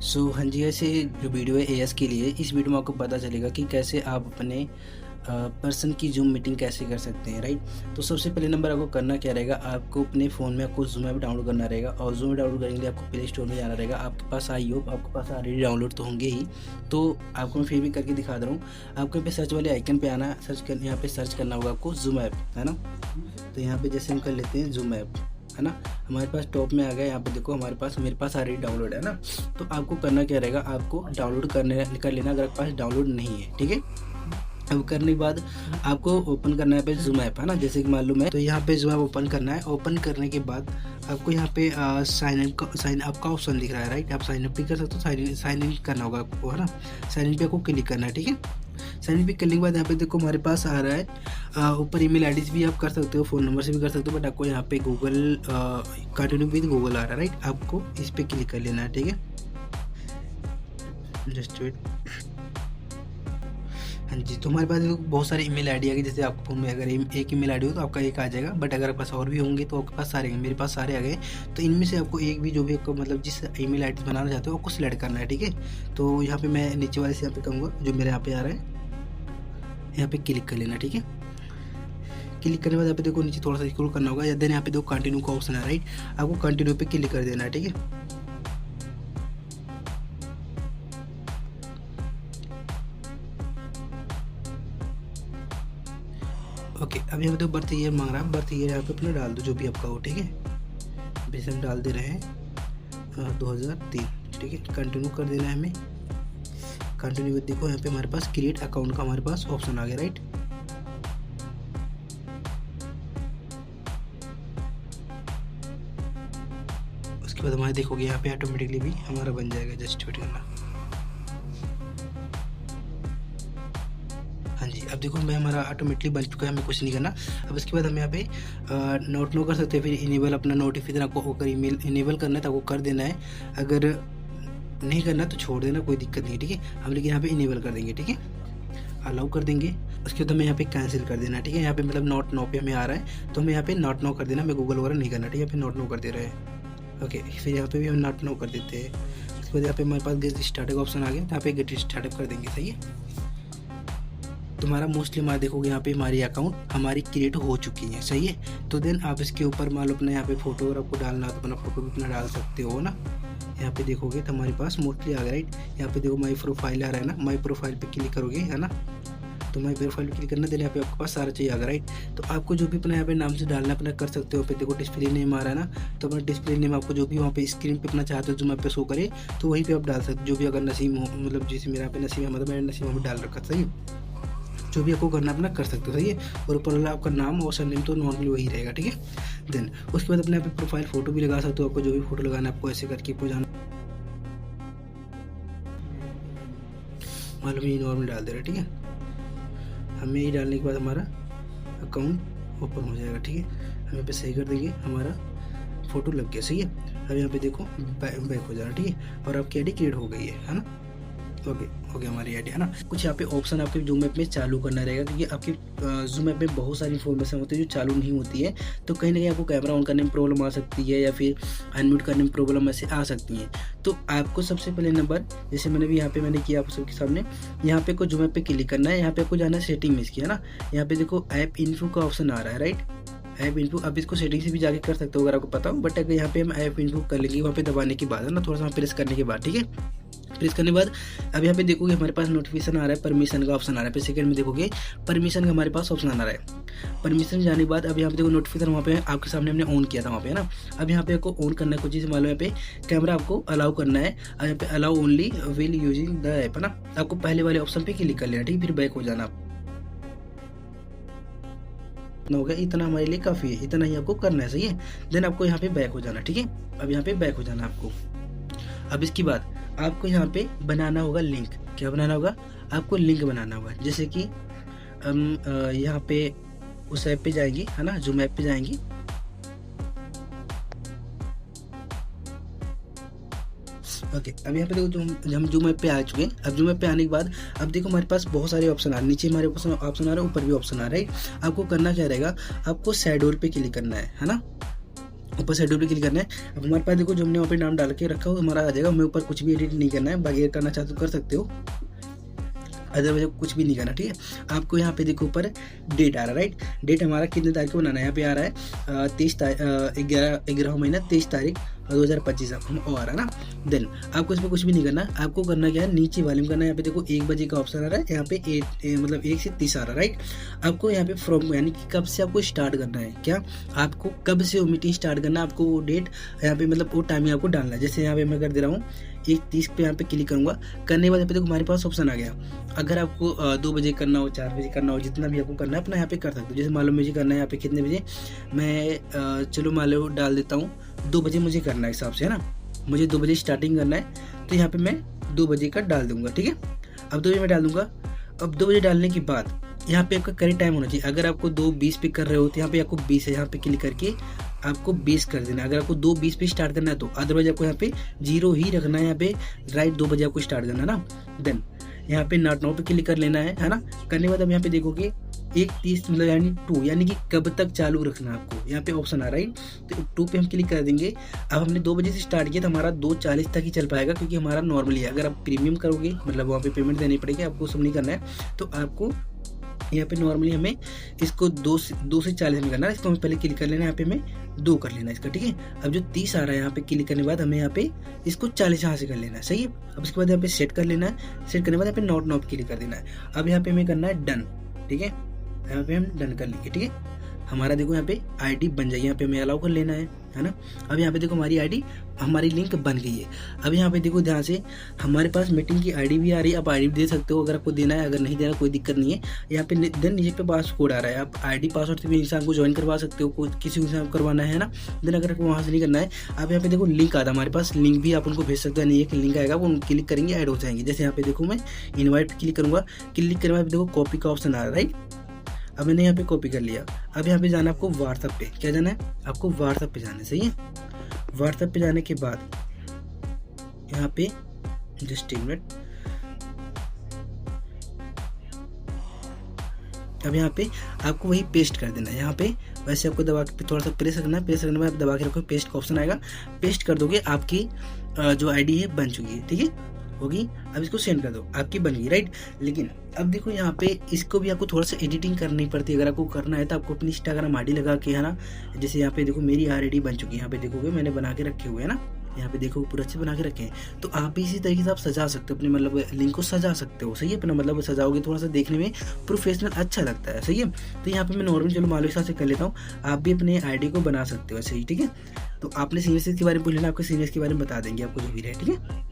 हाँ जी, ऐसे जो वीडियो है एएस के लिए, इस वीडियो में आपको पता चलेगा कि कैसे आप अपने पर्सन की जूम मीटिंग कैसे कर सकते हैं, राइट। तो सबसे पहले नंबर आपको करना क्या रहेगा, आपको अपने फ़ोन में आपको जूम ऐप डाउनलोड करना रहेगा और जूम ऐप डाउनलोड करने के लिए आपको प्ले स्टोर में जाना रहेगा। आपके पास आई होप आपके पास ऑलरेडी डाउनलोड तो होंगे ही, तो आपको मैं फिर भी करके दिखा दे रहा हूँ। आपको यहाँ पे सर्च वाले आइकन पे आना, यहाँ पे सर्च करना होगा आपको जूम ऐप, है ना। तो यहाँ पे जैसे हम कर लेते हैं जूम ऐप, है ना। हमारे पास टॉप में आ गया, यहाँ पे देखो मेरे पास ऑलरेडी डाउनलोड है ना। तो आपको करना क्या रहेगा, आपको डाउनलोड कर लेना अगर आपके पास डाउनलोड नहीं है, ठीक है। अब करने के बाद आपको ओपन करना है पे जूम ऐप, है ना, जैसे कि मालूम है। तो यहाँ पे जूम ऐप ओपन करना है। ओपन करने के बाद आपको यहाँ पे साइन अप का ऑप्शन दिख रहा है, राइट। आप साइन अप भी कर सकते हो, साइन इन करना होगा आपको, है ना। साइन इन पे आपको क्लिक करना है, ठीक है। साइन इन पे करने के बाद यहाँ पे देखो हमारे पास आ रहा है ऊपर ईमेल आईडी भी आप कर सकते हो, फ़ोन नंबर से भी कर सकते हो, बट आपको यहाँ पे गूगल कंटिन्यू विद गूगल आ रहा है, राइट। आपको इस पर क्लिक कर लेना है, ठीक है। Just wait. हाँ जी, तो हमारे पास बहुत सारे ईमेल आईडी आ गए। जैसे आपके फ़ोन में अगर एक ईमेल आईडी हो तो आपका एक आ जाएगा, बट अगर आपके पास और भी होंगे तो आपके पास सारे हैं। मेरे पास सारे आ गए। तो इनमें से आपको एक भी जो भी आपको मतलब जिस ईमेल आईडी बनाना चाहते हो आपको सिलेक्ट करना है, ठीक है। तो यहाँ पे मैं नीचे वाले से यहाँ पे कहूँगा जो मेरे यहाँ पे आ रहा है, यहाँ पे क्लिक कर लेना, ठीक है। क्लिक करने के बाद यहाँ पे देखो नीचे थोड़ा सा स्क्रॉल करना होगा, या देन यहाँ पे देखो कंटिन्यू का ऑप्शन है, राइट। आपको कंटिन्यू पे क्लिक कर देना है, ठीक है। ओके, अब यहाँ पे तो बर्थ ईयर मांग रहा है। बर्थ ईयर यहाँ पे अपना डाल दो जो भी आपका हो, ठीक है। जैसे हम डाल दे रहे हैं 2003, ठीक है। कंटिन्यू कर देना है हमें। कंटिन्यू देखो यहाँ पे हमारे पास क्रिएट अकाउंट का हमारे पास ऑप्शन आ गया, राइट। उसके बाद हमारे देखोगे यहाँ पे ऑटोमेटिकली भी हमारा बन जाएगा, जस्ट वेट करना। हाँ जी, अब देखो मैं हमारा ऑटोमेटिकली बन चुका है, हमें कुछ नहीं करना। अब इसके बाद हम यहाँ पे नोट नो कर सकते हैं, फिर इनेबल अपना नोटिफिकेशन आपको होकर ईमेल इनेबल करना है तो आपको कर देना है। अगर नहीं करना तो छोड़ देना, कोई दिक्कत नहीं, ठीक है। हम लेकिन यहाँ पे इनेबल कर देंगे, ठीक है, अलाउ कर देंगे। उसके बाद हमें यहाँ पे कैंसिल कर देना, ठीक है। यहाँ पे मतलब नॉट नो पे हमें आ रहा है तो हमें यहाँ पे नॉट नो कर देना, हमें गूगल वगैरह नहीं करना, ठीक है। यहाँ पे नॉट नो कर दे रहे हैं, ओके। फिर यहाँ पे भी हम नॉट नो कर देते हैं। उसके बाद यहाँ पे हमारे पास गेट स्टार्टअप ऑप्शन आ गया, यहाँ पे गेट स्टार्टअप कर देंगे, सही है। तुम्हारा मोस्टली हमारा देखोगे यहाँ पे हमारी अकाउंट हमारी क्रिएट हो चुकी है, सही है। तो देन आप इसके ऊपर मान लो अपना यहाँ पे फोटो अगर आपको डालना तो अपना फोटो भी अपना डाल सकते हो ना। यहाँ पे देखोगे तो हमारे पास मोस्टली आ गया, राइट। यहाँ पे देखो माई प्रोफाइल आ रहा है ना, माई प्रोफाइल पे क्लिक करोगे, है ना। तो माई प्रोफाइल पे क्लिक करना, देन यहाँ पे आपके पास सारा चाहिए आ गया, राइट। तो आपको जो भी अपना यहाँ पे नाम से डालना अपना कर सकते हो। फिर देखो डिस्प्ले नेम आ रहा है ना, तो अपना डिस्प्ले नेम आपको जो भी वहाँ पे स्क्रीन पे अपना चाहते हो जो मैं पे शो करे तो वहीं पे आप डाल सकते हो। जो भी अगर नसीम हो, मतलब जैसे मेरा यहाँ पे नसीम है, मतलब मैंने नसीम यहाँ पे डाल रखा, सही है। जो भी आपको करना अपना कर सकते हो, सही है। और ऊपर वाला आपका नाम और सरनेम तो नॉर्मली वही रहेगा, ठीक है। देन उसके बाद अपने यहाँ पे प्रोफाइल फोटो भी लगा सकते हो। आपको जो भी फोटो लगाना है आपको ऐसे करके आपको जाना, मालूम ये नॉर्मल डाल दे रहा है, ठीक है। हमें ये डालने के बाद हमारा अकाउंट ओपन हो जाएगा, ठीक है। हम यहाँ पे सही कर देंगे, हमारा फोटो लग गया, सही है। अब यहाँ पे देखो बैक हो जाना, ठीक है। और आपकी आईडी क्रिएट हो गई है ना। ओके हो गया हमारी आईडी, है ना। कुछ यहाँ पे ऑप्शन आपके जूम ऐप में चालू करना रहेगा, क्योंकि आपके जूम ऐप में बहुत सारी इन्फॉर्मेशन होती है जो चालू नहीं होती है। तो कहीं ना कहीं आपको कैमरा ऑन करने में प्रॉब्लम आ सकती है, या फिर अनम्यूट करने में प्रॉब्लम ऐसे आ सकती है। तो आपको सबसे पहले नंबर, जैसे मैंने भी यहाँ पे मैंने किया आप सबके सामने, यहाँ पे को जूम ऐप पे क्लिक करना है। यहाँ पे आपको जाना है सेटिंग में इसकी, है ना। यहाँ पे देखो ऐप इन्फो का ऑप्शन आ रहा है, राइट। ऐप इन्फो, आप इसको सेटिंग से भी जाके कर सकते हो अगर आपको पता हो, बट अगर यहाँ पे हम ऐप इन्फो कर लेंगे वहाँ पे दबाने के बाद, है ना, थोड़ा सा प्रेस करने के बाद, ठीक है। प्रेस करने के बाद अब यहाँ पे देखोगे हमारे पास नोटिफिकेशन आ रहा है, परमिशन का ऑप्शन आ रहा है। फिर सेकंड में देखोगे परमिशन का हमारे पास ऑप्शन आ रहा है। परमिशन जाने के बाद अब यहाँ पे देखो नोटिफिकेशन वहाँ पे आपके सामने हमने ऑन किया था वहाँ पे, है ना। अब यहाँ पे आपको ऑन करना है कुछ चीज़ मालूम है, यहाँ पे कैमरा आपको अलाउ करना है। अब यहाँ पे allow only will using the app, है ना। आपको पहले वाले ऑप्शन पे क्लिक कर लेना, ठीक है। फिर बैक हो जाना हो गया, इतना हमारे लिए काफ़ी है, इतना ही आपको करना है, सही है। देन आपको यहाँ पे बैक हो जाना, ठीक है। अब यहाँ पे बैक हो जाना आपको। अब इसके बाद आपको यहाँ पे बनाना होगा लिंक। क्या बनाना होगा, आपको लिंक बनाना होगा। जैसे कि हम यहाँ पे उस ऐप पे जाएंगे, है ना, जूम ऐप पे जाएंगे। ओके, अब यहाँ पे देखो हम जूम ऐप पे आ चुके हैं। अब जूम ऐप पे आने के बाद अब देखो हमारे पास बहुत सारे ऑप्शन आ रहे हैं, नीचे हमारे ऑप्शन आ रहा है, ऊपर भी ऑप्शन आ रहा है। आपको करना क्या रहेगा, आपको शैडो पे क्लिक करना है ना। ऊपर शेड्यूल पे क्लिक करना है। अब हमारे पास देखो जो हमने वहाँ पे नाम डाल के रखा हो हमारा आ जाएगा, हमें ऊपर कुछ भी एडिट नहीं करना है, बाकी करना चाहते तो कर सकते हो, अदरवाइज कुछ भी नहीं करना, ठीक है। आपको यहाँ पे देखो ऊपर डेट आ रहा है, राइट। डेट हमारा कितने तारीख को बनाना है, यहाँ पे आ रहा है 23 महीना 23 तारीख 2025 आ रहा है ना। देन आपको इसमें कुछ भी नहीं करना, आपको करना क्या है, नीचे वाले में करना है। यहाँ पे देखो 1 बजे का ऑप्शन आ रहा है, यहाँ पे 1 से 30 आ रहा है, राइट। आपको यहाँ पे फ्रॉम यानी कि कब से आपको स्टार्ट करना है, क्या आपको कब से वो मीटिंग स्टार्ट करना है, आपको वो डेट यहाँ पे मतलब वो टाइमिंग आपको डालना है। जैसे यहाँ पे मैं कर दे रहा हूँ 1:30 पे यहाँ पे क्लिक करूंगा। करने के बाद यहाँ पे देखो हमारे पास ऑप्शन आ गया, अगर आपको 2 बजे करना हो, 4 बजे करना हो, जितना भी आपको करना है अपना यहाँ पे कर सकते हो। जैसे मान लो मुझे करना है यहाँ पे कितने बजे, मैं चलो मान लो डाल देता हूँ 2 बजे मुझे करना है हिसाब से, है ना। मुझे 2 बजे स्टार्टिंग करना है, तो यहाँ पे मैं 2 बजे का डाल दूंगा, ठीक है। अब 2 बजे मैं डाल दूंगा। अब 2 बजे डालने के बाद यहाँ पे आपका करेक्ट टाइम होना चाहिए। अगर आपको 2:20 पे कर रहे हो तो यहाँ पे आपको 20 है, यहाँ पे क्लिक करके आपको 20 कर देना है। अगर आपको 2:20 पे स्टार्ट करना है तो अदरवाइज आपको यहाँ पे 0 ही रखना है, यहाँ पे राइट 2 बजे आपको स्टार्ट करना है ना। देन यहाँ पे नॉट नाउ पे क्लिक कर लेना है ना। करने के बाद अब यहाँ पे देखोगे 1:30 मतलब यानी 2 यानी कि कब तक चालू रखना है आपको, यहाँ पे ऑप्शन आ रहा है, तो 2 पे हम क्लिक कर देंगे। अब हमने 2 बजे से स्टार्ट किया तो हमारा 2:40 तक ही चल पाएगा, क्योंकि हमारा नॉर्मली है। अगर आप प्रीमियम करोगे मतलब वहाँ पे पेमेंट देनी पड़ेगी, आपको सब नहीं करना है, तो आपको यहाँ पे नॉर्मली हमें इसको 2 से 40 में करना है। इसको हमें पहले क्लिक कर लेना है, यहाँ पे हमें 2 कर लेना है इसका, ठीक है। अब जो 30 आ रहा है यहाँ पे क्लिक करने के बाद हमें यहाँ पे इसको 40 यहाँ से कर लेना है, सही है। अब उसके बाद यहाँ पे सेट कर लेना है, सेट करने के बाद यहाँ पे नॉट नाउ क्लिक कर देना है। अब यहाँ पे हमें करना है डन, ठीक है। यहाँ पे हम डन कर लेंगे, ठीक है। हमारा देखो यहाँ पे आईडी बन जाएगी, यहाँ पे हमें अलाउ कर लेना है ना। अब यहाँ पे देखो हमारी आईडी हमारी लिंक बन गई है। अब यहाँ पे देखो ध्यान से हमारे पास मीटिंग की आईडी भी आ रही है, आप आईडी भी दे सकते हो अगर आपको देना है, अगर नहीं देना कोई दिक्कत नहीं है। यहाँ पे देन नीचे पे पास कोड आ रहा है, आप आईडी पासवर्ड से भी इंसान को ज्वाइन करवा सकते हो, किसी को इंसान करवाना है ना। देन अगर आपको वहाँ से नहीं करना है, आप यहाँ पे देखो लिंक आता है हमारे पास, लिंक भी आप उनको भेज सकते हो, नहीं एक लिंक आएगा वो क्लिक करेंगे ऐड हो जाएंगे। जैसे यहाँ पे देखो मैं इन्वाइट क्लिक करूँगा, क्लिक करने बाद देखो कॉपी का ऑप्शन आ रहा है, राइट। अब मैंने यहाँ पे कॉपी कर लिया। अब यहाँ पे जाना आपको व्हाट्सएप पे, क्या जाना है आपको व्हाट्सएप पे जाना है, सही है। व्हाट्सएप पे जाने के बाद यहाँ पे जस्ट 1 मिनट, अब यहाँ पे आपको वही पेस्ट कर देना है। यहाँ पे वैसे आपको दबा के थोड़ा सा प्रेस करना है, प्रेस करने के बाद दबा के रखो, पेस्ट का ऑप्शन आएगा, पेस्ट कर दोगे, आपकी जो आईडी है बन चुकी है, ठीक है होगी। अब इसको सेंड कर दो, आपकी बन गई, राइट। लेकिन अब देखो यहाँ पे इसको भी आपको थोड़ा सा एडिटिंग करनी पड़ती है। अगर आपको करना है तो आपको अपनी इंस्टाग्राम आईडी लगा के, है ना। जैसे यहाँ पे देखो मेरी आईडी बन चुकी है, यहाँ पे देखोगे मैंने बना के रखे हुए है ना, यहाँ पे देखो पूरा अच्छे बना के रखे हैं। तो आप भी इसी तरीके से आप सजा सकते हो अपने मतलब लिंक को सजा सकते हो, सही है। अपना मतलब सजाओगे थोड़ा सा देखने में प्रोफेशनल अच्छा लगता है, सही है। तो यहाँ पे मैं नॉर्मल चलो मालूम हिसाब से कर लेता हूँ, आप भी अपने आईडी को बना सकते हो ऐसे ही, ठीक है। तो आपने सीनियर्स के बारे में पूछ लेना, आपको सीनियर्स के बारे में बता देंगे आपको जो भी रहे, ठीक है।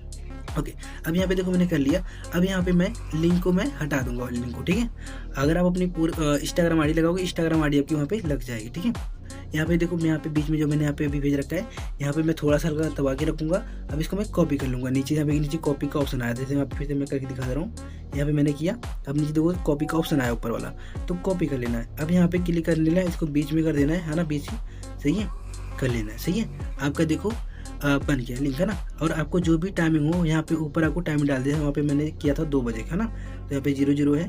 ओके अब यहाँ पे देखो मैंने कर लिया। अब यहाँ पे मैं लिंक को मैं हटा दूंगा लिंक को, ठीक है। अगर आप अपनी पूरी इंस्टाग्राम आईडी लगाओगे, इंस्टाग्राम आईडी आपकी वहाँ पे लग जाएगी, ठीक है। यहाँ पे देखो मैं यहाँ पे बीच में जो मैंने यहाँ पे अभी भेज रखा है, यहाँ पे मैं थोड़ा सा हल्का दबा के रखूंगा। अब इसको मैं कॉपी कर लूंगा नीचे, यहाँ पे नीचे कॉपी का ऑप्शन आया, जैसे मैं फिर से मैं करके दिखा दे रहा हूँ। यहाँ पे मैंने किया, अब नीचे देखो कॉपी का ऑप्शन आया ऊपर वाला, तो कॉपी कर लेना है। अब यहाँ पे क्लिक कर लेना है, इसको बीच में कर देना है ना, बीच में, सही है, कर लेना है, सही है। आपका देखो बन गया लिंक, है ना। और आपको जो भी टाइमिंग हो यहाँ पे ऊपर आपको टाइम डाल दिया, वहाँ पे मैंने किया था 2 बजे का ना, तो यहाँ पे 00 है,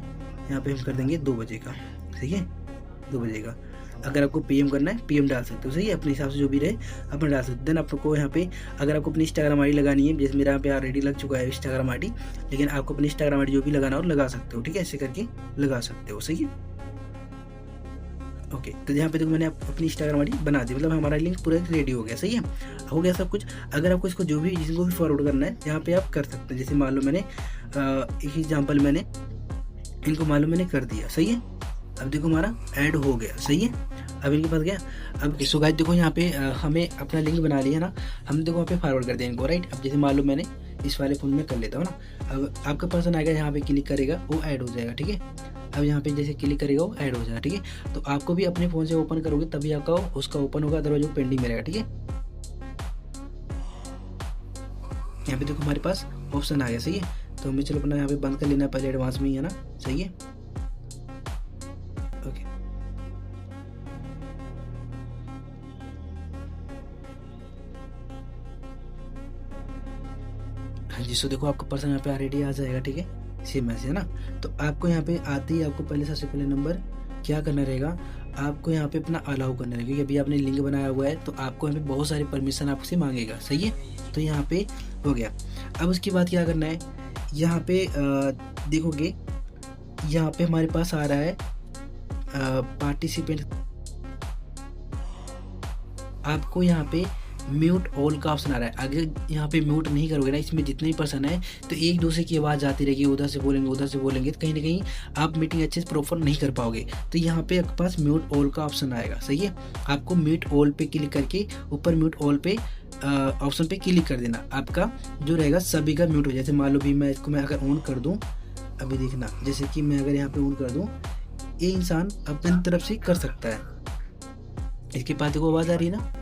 यहाँ पे हम कर देंगे 2 बजे का, सही है, 2 बजे का। अगर आपको पीएम करना है पीएम डाल सकते हो, सही है, अपने हिसाब से जो भी रहे अपना डाल सकते हो। देन आपको यहाँ पे अगर आपको अपनी इंस्टाग्राम आईडी लगानी है, जैसे मेरा यहाँ पे ऑलरेडी लग चुका है इंस्टाग्राम आईडी, लेकिन आपको अपनी इंस्टाग्राम आईडी जो भी लगाना हो लगा सकते हो, ठीक है, ऐसे करके लगा सकते हो, सही है। ओके तो यहाँ पे देखो मैंने अपनी इंस्टाग्राम आईडी बना दी, मतलब हमारा लिंक पूरा रेडी हो गया, सही है, हो गया सब कुछ। अगर आपको इसको जो भी जिसको भी फॉरवर्ड करना है यहाँ पे आप कर सकते हैं। जैसे मान लो मैंने एक एग्जाम्पल मैंने इनको मालूम मैंने कर दिया, सही है। अब देखो हमारा ऐड हो गया, सही है, अब इनके पास गया। अब सो गाइस देखो यहाँ पे हमें अपना लिंक बना लिया ना, हम देखो वहाँ पे फॉरवर्ड कर दें इनको, राइट। अब जैसे मान लो मैंने इस वाले फ़ोन में कर लेता हूँ ना, अब आपका पर्सन आएगा, यहाँ पे क्लिक करेगा वो ऐड हो जाएगा, ठीक है। अब यहाँ पे जैसे क्लिक करेगा वो ऐड हो जाएगा, ठीक है। तो आपको भी अपने फ़ोन से ओपन करोगे तभी आपका उसका ओपन होगा, अदरवाइज वो पेंडिंग में रहेगा, ठीक है। यहाँ पे देखो हमारे पास ऑप्शन आ गया, सही है। तो हमें चलो अपना यहाँ पे बंद कर लेना है पहले एडवांस में ही, है ना, सही है। ओके हाँ जी, सो देखो आपका पर्सन यहाँ पे ऑलरेडी आ जाएगा, ठीक है, सेम ऐसे, है ना। तो आपको यहाँ पे आते ही आपको पहले सबसे पहले नंबर क्या करना रहेगा, आपको यहाँ पे अपना अलाउ करना है, क्योंकि अभी आपने लिंक बनाया हुआ है तो आपको यहाँ पे बहुत सारे परमिशन आपसे मांगेगा। सही है, तो यहाँ पे हो गया। अब उसके बाद क्या करना है, यहाँ पे देखोगे यहाँ पे हमारे पास आ रहा है पार्टिसिपेंट। आपको यहाँ पे म्यूट ऑल का ऑप्शन आ रहा है। अगर यहाँ पे म्यूट नहीं करोगे ना, इसमें जितने भी पर्सन है तो एक दूसरे की आवाज़ आती रहेगी, उधर से बोलेंगे तो कहीं ना कहीं आप मीटिंग अच्छे से प्रॉपर नहीं कर पाओगे। तो यहाँ पे आपके पास म्यूट ऑल का ऑप्शन आएगा। सही है, आपको म्यूट ऑल पे क्लिक करके ऊपर म्यूट ऑल पे ऑप्शन पे क्लिक कर देना। आपका जो रहेगा सभी का म्यूट हो। जैसे मान लो भी मैं इसको मैं अगर ऑन कर दूँ, अभी देखना, जैसे कि मैं अगर यहाँ पे ऑन कर दूँ, ये इंसान अपनी तरफ से कर सकता है। इसके पास देखो आवाज़ आ रही है ना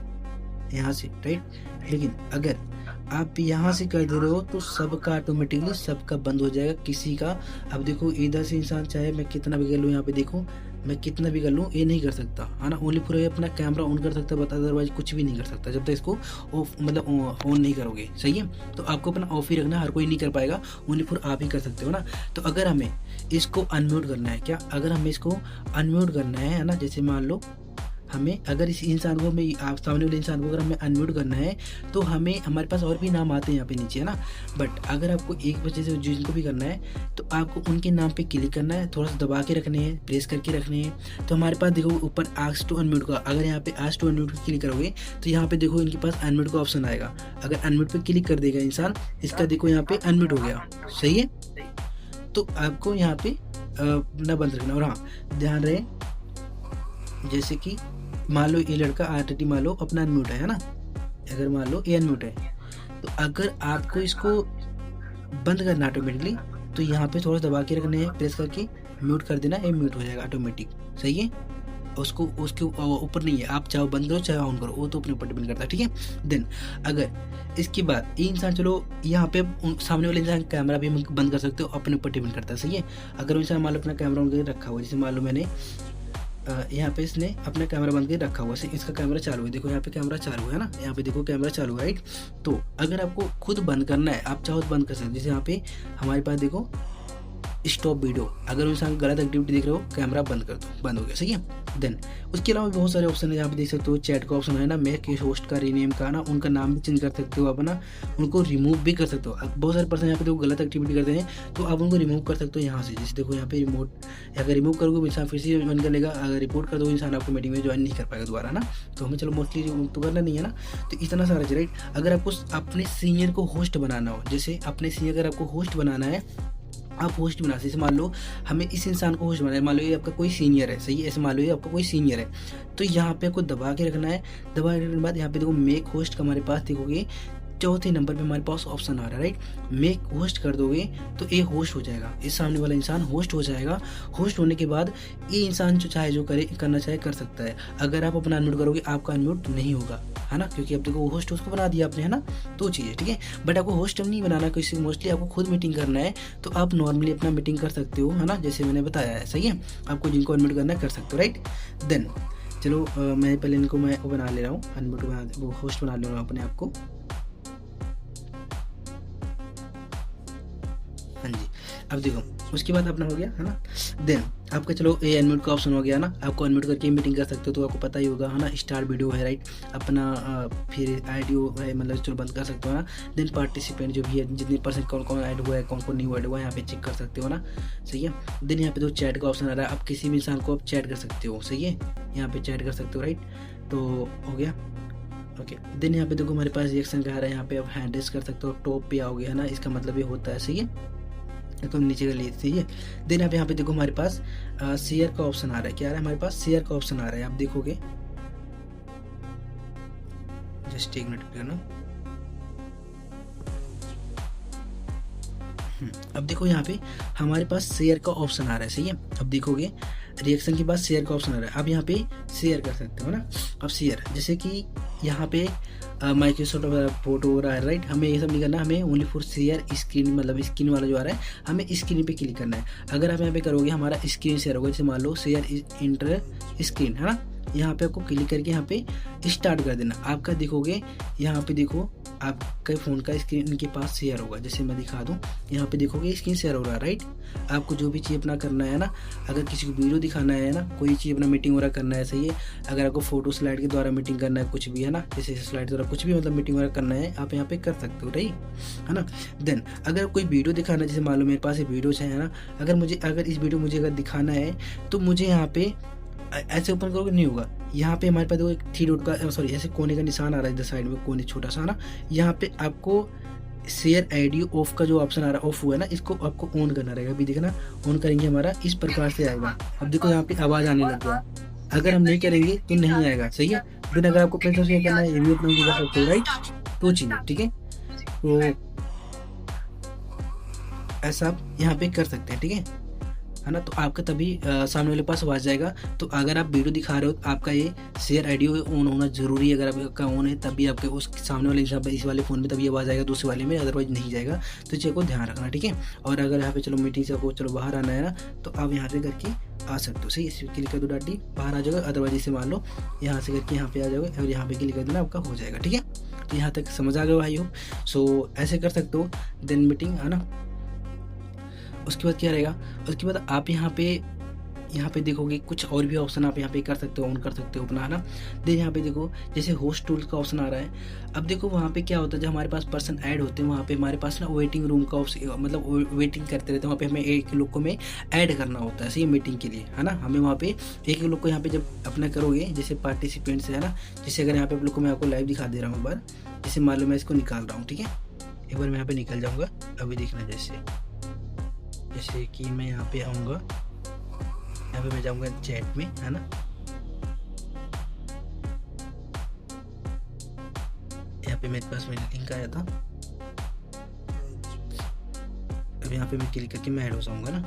यहाँ से, राइट। लेकिन अगर आप यहाँ से कर दे रहे हो तो सबका ऑटोमेटिकली सबका बंद हो जाएगा, किसी का। अब देखो इधर से इंसान चाहे मैं कितना भी कर लूँ, यहाँ पे देखो मैं कितना भी कर लूँ ये नहीं कर सकता है ना। ओनली पूरा अपना कैमरा ऑन कर सकता है, बता, अदरवाइज कुछ भी नहीं कर सकता जब तक इसको ऑफ मतलब ऑन नहीं करोगे। सही है, तो आपको अपना ऑफ ही रखना, हर कोई नहीं कर पाएगा, ओनली पूरा आप ही कर सकते हो ना। तो अगर हमें इसको अनम्यूट करना है, क्या अगर हमें इसको अनम्यूट करना है ना, जैसे मान लो हमें अगर इस इंसान को हमें आप सामने वाले इंसान को अगर हमें अनम्यूट करना है तो हमें हमारे पास और भी नाम आते हैं यहाँ पे नीचे, है ना। बट अगर आपको एक बच्चे से जिनको भी करना है तो आपको उनके नाम पे क्लिक करना है, थोड़ा सा दबा के रखने हैं, प्रेस करके रखने हैं। तो हमारे पास देखो ऊपर आस्क टू अनम्यूट का, अगर यहाँ पे आस्क टू अनम्यूट पर क्लिक करोगे तो यहाँ पे देखो इनके पास अनम्यूट का ऑप्शन आएगा। अगर अनम्यूट पे क्लिक कर देगा इंसान, इसका देखो यहाँ पे अनम्यूट हो गया। सही है, तो आपको यहाँ पे ना बंद रखना। और हाँ, ध्यान रहे, जैसे कि मान लो ये लड़का ऑलरेडी मान लो अपना अनम्यूट है ना, अगर मान लो ये अनम्यूट है, तो अगर आपको इसको बंद करना ऑटोमेटिकली तो यहाँ पे थोड़ा दबा के रखना है, प्रेस करके म्यूट कर देना, ये म्यूट हो जाएगा ऑटोमेटिक। सही है, उसको उसके ऊपर नहीं है, आप चाहे बंद करो चाहे ऑन करो, वो तो अपने ऊपर डिपेंड करता है। ठीक है, देन अगर इसके बाद ये इंसान, चलो यहाँ पे सामने वाले इंसान कैमरा भी बंद कर सकते हो, अपने ऊपर डिपेंड करता है। सही है, अगर वो इंसान मान लो अपना कैमरा ऑन करके रखा हुआ, जैसे मान लो मैंने यहाँ पे इसने अपना कैमरा बंद करके रखा हुआ है, इसका कैमरा चालू है, देखो यहाँ पे कैमरा चालू है ना, यहाँ पे देखो कैमरा चालू है, राइट। तो अगर आपको खुद बंद करना है, आप चाहो तो बंद कर सकते हो। जैसे यहाँ पे हमारे पास देखो स्टॉप वीडियो, अगर इंसान गलत एक्टिविटी देख रहे हो कैमरा बंद कर दो, बंद हो गया। सही है, देन उसके अलावा बहुत सारे ऑप्शन है, यहाँ पे देख सकते हो चैट का ऑप्शन है ना, मेक होस्ट का, रीनेम का ना, उनका नाम भी चेंज कर सकते हो अपना, उनको रिमूव भी कर सकते हो। बहुत सारे पर्सन यहाँ पे देखो गलत एक्टिविटी करते हैं तो आप उनको रिमूव कर सकते हो यहाँ से। जैसे देखो यहाँ पे रिमोट, अगर रिमूव करोगे इंसान फिर से ज्वाइन कर लेगा, अगर रिपोर्ट कर दो इंसान आपको मीटिंग में ज्वाइन नहीं कर पाएगा दोबारा ना। तो हमें चलो मोस्टली रिमूव तो करना नहीं है ना, तो इतना सारा चीज, राइट। अगर आपको अपने सीनियर को होस्ट बनाना हो, जैसे अपने सीनियर अगर आपको होस्ट बनाना है, आप होस्ट बना सकते। मान लो हमें इस इंसान को होस्ट बनाना है, मान लो ये आपका कोई सीनियर है। सही है, ऐसे मान लो ये आपका कोई सीनियर है, तो यहाँ पे आपको दबा के रखना है। दबा के रखने के बाद यहाँ पे देखो मेक होस्ट का हमारे पास देखोगे चौथे नंबर पे हमारे पास ऑप्शन आ रहा है, राइट। मेक होस्ट कर दोगे तो ये होस्ट हो जाएगा, इस सामने वाला इंसान होस्ट हो जाएगा। होस्ट होने के बाद ये इंसान जो चाहे जो करे करना चाहे कर सकता है। अगर आप अपना अनम्यूट करोगे आपका अनम्यूट नहीं होगा, है ना, क्योंकि अब देखो होस्ट उसको बना दिया आपने, है ना, तो चीज़ है। ठीक है, बट आपको होस्ट नहीं बनाना, किसी मोस्टली आपको खुद मीटिंग करना है तो आप नॉर्मली अपना मीटिंग कर सकते हो, है ना, जैसे मैंने बताया है। सही है, आपको जिनको अनम्यूट करना है कर सकते हो, राइट। देन चलो मैं पहले इनको मैं बना ले रहा हूँ, अनम्यूट बना, वो होस्ट बना ले रहा हूँ अपने आप को। हाँ जी, अब देखो उसके बाद अपना हो गया, है ना। देन आपका चलो ये अनम्यूट का ऑप्शन हो गया ना, आपको अनम्यूट करके मीटिंग कर सकते हो, तो आपको पता ही होगा, है ना। स्टार वीडियो है, राइट, अपना फिर ऑडियो है, मतलब चलो बंद कर सकते हो ना। देन पार्टिसिपेंट जो भी है, जितने परसेंट कौन कौन ऐड हुआ है, कौन कौन नहीं ऐड हुआ है, यहाँ पे चेक कर सकते हो ना। सही है, देन यहाँ पे तो चैट का ऑप्शन आ रहा है, आप किसी भी इंसान को आप चैट कर सकते हो। सही है, यहाँ पे चैट कर सकते हो, राइट, तो हो गया। ओके, देन यहाँ पे देखो हमारे पास रिएक्शन का आ रहा है, यहाँ पे आप हैंड रेस कर सकते हो, टॉप पे आओगे, है ना, इसका मतलब ये होता है। सही है, तो हम नीचे कर लिए। सही है, देन आप यहाँ पे देखो हमारे पास शेयर का ऑप्शन आ रहा है, क्या आ रहा है हमारे पास, शेयर का ऑप्शन आ रहा है, आप देखोगे, जस्ट एक मिनट करना। अब देखो यहाँ पे हमारे पास शेयर का ऑप्शन आ रहा है। सही है, अब देखोगे रिएक्शन के बाद शेयर का ऑप्शन आ रहा है, आप यहाँ पे शेयर कर सकते हो ना। अब शेयर, जैसे कि यहाँ पे माइक्रोसॉफ्ट फोटो हो रहा है, राइट, हमें ये सब नहीं करना, हमें ओनली फॉर शेयर स्क्रीन, मतलब स्क्रीन वाला जो आ रहा है हमें स्क्रीन पे क्लिक करना है। अगर आप यहाँ पे करोगे हमारा स्क्रीन शेयर होगा, जैसे मान लो शेयर इंटर स्क्रीन, है ना, यहाँ पे आपको क्लिक करके यहाँ पे स्टार्ट कर देना। आपका देखोगे यहाँ पे देखो आपके फ़ोन का स्क्रीन इनके पास शेयर होगा। जैसे मैं दिखा दूँ, यहाँ पे देखोगे स्क्रीन शेयर हो रहा है, राइट। आपको जो भी चीज़ अपना करना है ना, अगर किसी को वीडियो दिखाना है ना, कोई चीज़ अपना मीटिंग वगैरह करना है, सही है। अगर आपको फोटो स्लाइड के द्वारा मीटिंग करना है, कुछ भी है ना, जैसे स्लाइड द्वारा कुछ भी मतलब मीटिंग वगैरह करना है, आप यहाँ पे कर सकते हो, राइट, है ना। देन अगर कोई वीडियो दिखाना है, जैसे मान लो मेरे पास ये वीडियोज है ना, अगर इस वीडियो मुझे अगर दिखाना है तो मुझे यहाँ पे ऐसे ओपन करोगे नहीं होगा। यहाँ पे हमारे पास देखो एक 3 डॉट का सॉरी ऐसे कोने का निशान आ रहा है इधर साइड में, कोने छोटा सा ना, यहाँ पे आपको शेयर आईडी ऑफ का जो ऑप्शन आ रहा है, ऑफ हुआ है ना, इसको आपको ऑन करना रहेगा। अभी देखना ऑन करेंगे हमारा इस प्रकार से आएगा। अब देखो यहाँ पे आवाज़ आने लग गया। अगर हम नहीं करेंगे तो नहीं आएगा, सही है। फिर अगर आपको पैसा शेयर करना है, ये भी अपना कर सकते हो, राइट। तो चीज़ें ठीक है, तो ऐसा आप यहाँ पे कर सकते हैं, ठीक है ना। तो आपका तभी सामने वाले पास आवाज जाएगा। तो अगर आप वीडियो दिखा रहे हो तो आपका ये शेयर आईडी ऑन होना जरूरी है। अगर आपका ऑन है तभी आपके उस सामने वाले हिसाब इस वाले फ़ोन में तभी आवाज़ आएगा, दूसरे वाले में अदरवाइज नहीं जाएगा। तो चीज़ को ध्यान रखना, ठीक है। और अगर यहाँ पे चलो मीटिंग से आपको चलो बाहर आना है ना, तो आप यहाँ से करके आ सकते हो, सही। इस क्लिक कर दो डाटी, बाहर आ जाएगा। अदरवाइज इसे मान लो यहाँ से करके यहाँ पे आ जाओगे और यहाँ पे क्लिक कर देना, आपका हो जाएगा, ठीक है। तो यहाँ तक समझ आ गया भाई हो। सो ऐसे कर सकते हो। देन मीटिंग है ना, उसके बाद क्या रहेगा, उसके बाद आप यहाँ पे देखोगे कुछ और भी ऑप्शन आप यहाँ पे कर सकते हो, ऑन कर सकते हो अपना, है ना। देन यहाँ पे देखो जैसे होस्ट टूल्स का ऑप्शन आ रहा है। अब देखो वहाँ पे क्या होता है, जब हमारे पास पर्सन ऐड होते हैं वहाँ पे हमारे पास ना वेटिंग रूम का ऑप्शन, मतलब वेटिंग करते रहते हैं। वहाँ पे हमें एक लोग को में ऐड करना होता है, सही मीटिंग के लिए, है ना। हमें वहाँ पे एक लोग को यहाँ पे जब अपना करोगे, जैसे पार्टिसिपेंट्स है ना, जैसे अगर यहाँ पे आप लोग को मैं आपको लाइव दिखा दे रहा हूँ एक बार, जैसे मान लो मैं इसको निकाल रहा हूँ, ठीक है। एक बार मैं यहाँ पे निकल जाऊँगा, अभी देखना जैसे कि मैं यहाँ पे आऊँगा, यहाँ पे मैं जाऊँगा चैट में, है ना। यहाँ पे मेरे पास मेरी लिंक आया था। अब यहाँ पे मैं क्लिक करके मैं ऐड हो जाऊँगा ना।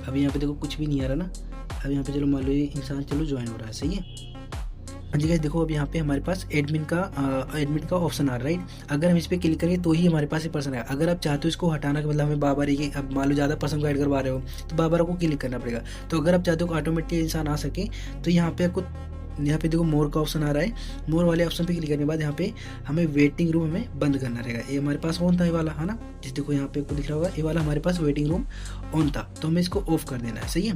अभी यहाँ पे देखो कुछ भी नहीं आ रहा ना। अब यहाँ पे चलो मान लो ये इंसान चलो ज्वाइन हो रहा है, सही है। जी गाइस देखो अब यहाँ पे हमारे पास एडमिन का ऑप्शन आ रहा है, राइट। अगर हम इस पर क्लिक करेंगे तो ही हमारे पास ये पर्सन है। अगर आप चाहते हो इसको हटाना का मतलब हमें बार-बार एक अब मान लो ज़्यादा पर्सन को ऐड करवा रहे हो तो बार-बार आपको क्लिक करना पड़ेगा। तो अगर आप चाहते हो कि ऑटोमेटिक इंसान आ सके तो यहाँ पे आपको यहाँ पे देखो मोर का ऑप्शन आ रहा है। मोर वाले ऑप्शन पे क्लिक करने के बाद यहाँ पे हमें वेटिंग रूम हमें बंद करना रहेगा। ये हमारे पास ऑन था ये वाला, है ना। जिस देखो यहाँ पे आपको दिख रहा होगा ये वाला हमारे पास वेटिंग रूम ऑन था, तो हमें इसको ऑफ कर देना है, सही है।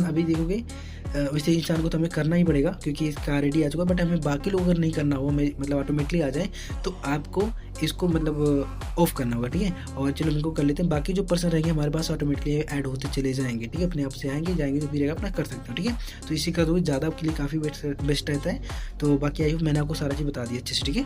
अभी देखोगे वैसे इंसान को तो हमें करना ही पड़ेगा क्योंकि इसका ऑलरेडी आ चुका, बट हमें बाकी लोग अगर नहीं करना हो, हमें मतलब ऑटोमेटिकली आ जाए तो आपको इसको मतलब ऑफ करना होगा, ठीक है। और चलो इनको कर लेते हैं। बाकी जो पर्सन रहेंगे हमारे पास ऑटोमेटिकली ऐड होते चले जाएंगे, ठीक है। अपने आप से आएंगे जाएंगे तो फिर अपना कर सकते हो, ठीक है। तो इसी का तो ज़्यादा आपके लिए काफ़ी बेस्ट रहता है। तो बाकी आई होप मैंने आपको सारा चीज़ बता दी अच्छे से, ठीक है।